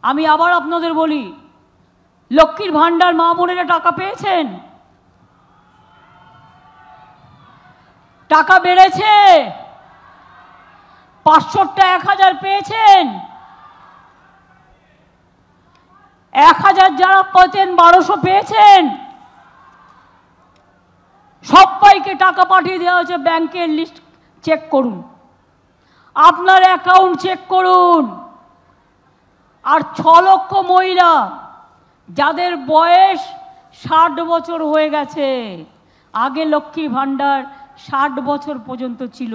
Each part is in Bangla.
আমি আবার আপনাদের বলি, লক্ষ্মীর ভান্ডার মা বোনেরা টাকা পেয়েছেন? টাকা বেড়েছে? 500টা 1000 পেয়েছেন? 1000 যারা পেতেন 1200 পেয়েছেন? সবাইকে টাকা পাঠিয়ে দেওয়া হয়েছে। ব্যাংকের লিস্ট চেক করুন, আপনার অ্যাকাউন্ট চেক করুন। আর 6 লক্ষ মহিলা যাদের বয়স 60 বছর হয়ে গেছে, আগে লক্ষ্মীর ভান্ডার 60 বছর পর্যন্ত ছিল,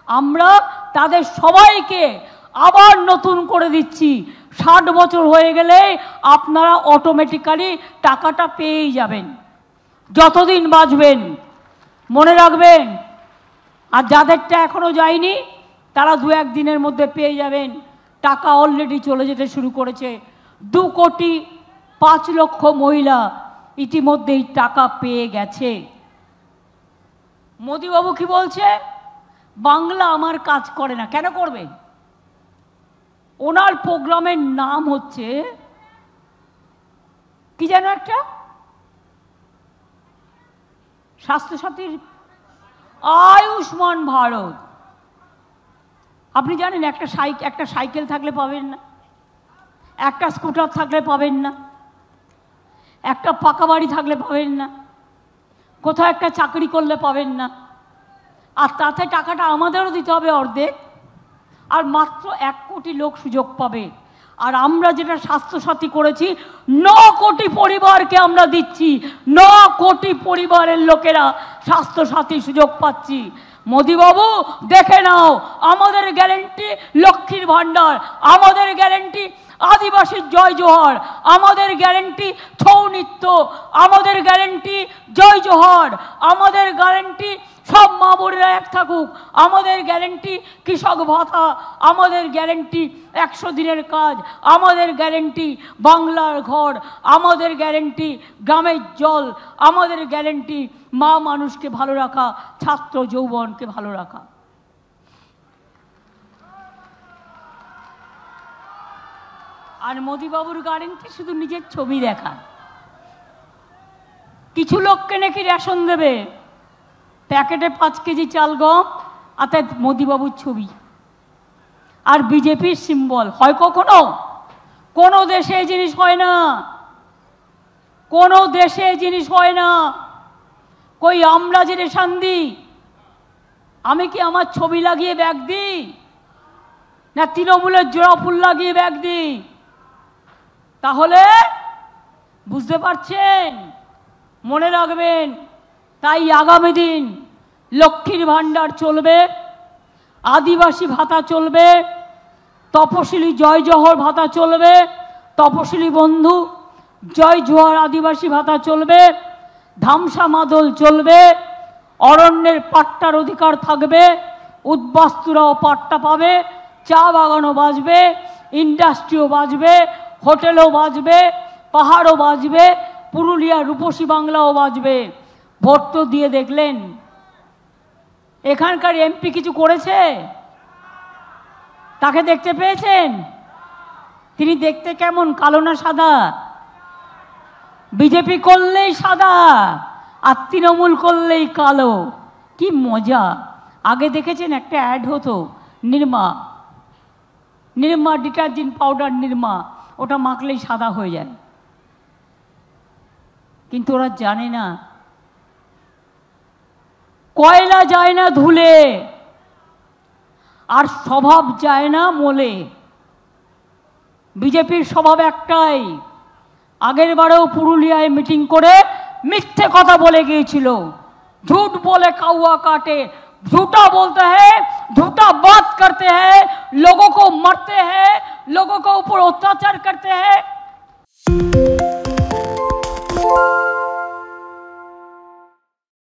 আমরা তাদের সবাইকে আবার নতুন করে দিচ্ছি। 60 বছর হয়ে গেলে আপনারা অটোমেটিক্যালি টাকাটা পেয়েই যাবেন, যতদিন বাঁচবেন, মনে রাখবেন। আর যাদেরটা এখনো যায়নি তারা 2-1 দিনের মধ্যে পেয়ে যাবেন। টাকা অলরেডি চলে যেতে শুরু করেছে। 2,05,00,000 মহিলা ইতিমধ্যেই টাকা পেয়ে গেছে। মোদিবাবু কি বলছে? বাংলা আমার কাজ করে না। কেন করবে? ওনার প্রোগ্রামের নাম হচ্ছে কি যেন একটা, স্বাস্থ্যসাথীর আয়ুষ্মান ভারত। আপনি জানেন একটা সাইকেল থাকলে পাবেন না, একটা স্কুটার থাকলে পাবেন না, একটা পাকা বাড়ি থাকলে পাবেন না, কোথাও একটা চাকরি করলে পাবেন না। আর তাতে টাকাটা আমাদেরও দিতে হবে অর্ধেক। আর মাত্র 1 কোটি লোক সুযোগ পাবে। আর আমরা যেটা স্বাস্থ্যসাথী করেছি, 9 কোটি পরিবারকে আমরা দিচ্ছি। 9 কোটি পরিবারের লোকেরা স্বাস্থ্যসাথী সুযোগ পাচ্ছি। মোদিবাবু দেখে নাও, আমাদের গ্যারেন্টি লক্ষ্মীর ভান্ডার, আমাদের গ্যারেন্টি আদিবাসীর জয় জোহার, আমাদের গ্যারেন্টি ছৌ নৃত্য, আমাদের গ্যারেন্টি জয় জোহার, আমাদের গ্যারেন্টি সব মা বোনেরা এক থাকুক, আমাদের গ্যারেন্টি কৃষক ভাতা, আমাদের গ্যারেন্টি 100 দিনের কাজ, আমাদের গ্যারেন্টি বাংলার ঘর, আমাদের গ্যারেন্টি গ্রামের জল, আমাদের গ্যারেন্টি মা মানুষকে ভালো রাখা, ছাত্র যৌবনকে ভালো রাখা। আর মোদিবাবুর গ্যারেন্টি শুধু নিজের ছবি দেখা। কিছু লোককে নাকি রেশন দেবে, প্যাকেটে 5 কেজি চাল গম, আর তাই মোদিবাবুর ছবি আর বিজেপির সিম্বল। হয় কখনো? কোনো দেশে এই জিনিস হয় না, কোনো দেশে এই জিনিস হয় না। কই আমরা যে রেশন দিই, আমি কি আমার ছবি লাগিয়ে ব্যাগ দিই, না তৃণমূলের জোড়া ফুল লাগিয়ে ব্যাগ দিই? তাহলে বুঝতে পারছেন, মনে রাখবেন। তাই আগামী দিন লক্ষ্মীর ভান্ডার চলবে, আদিবাসী ভাতা চলবে, তপশিলি জয় জোহর ভাতা চলবে, তপশিলি বন্ধু জয় জোহর আদিবাসী ভাতা চলবে, ধামসা মাদল চলবে, অরণ্যের পাট্টার অধিকার থাকবে, উদ্বাস্তুরাও পাট্টা পাবে, চা বাগানও বাঁচবে, ইন্ডাস্ট্রিও বাঁচবে, হোটেলও বাঁচবে, পাহাড়ও বাঁচবে, পুরুলিয়া রূপসী বাংলাও বাঁচবে। ভোট তো দিয়ে দেখলেন, এখানকার এমপি কিছু করেছে? তাকে দেখতে পেয়েছেন? তিনি দেখতে কেমন, কালো না সাদা? বিজেপি করলেই সাদা আর তৃণমূল করলেই কালো। কি মজা! আগে দেখেছেন একটা অ্যাড হতো, নির্মা ডিটারজেন্ট পাউডার নির্মা, ওটা মাখলেই সাদা হয়ে যায়। কিন্তু ওরা জানে না, কয়লা যায় না ধুলে, আর স্বভাব যায় না মোলে। বিজেপির স্বভাব একটাই, আগের বারেও পুরুলিয়ায় মিটিং করে মিথ্যে কথা বলে গিয়েছিল। झूठ बोले कौवा काटे, झूठा बोलते हैं, झूठा बात करते हैं, लोगों को मरते हैं, लोगों को ऊपर अत्याचार करते हैं।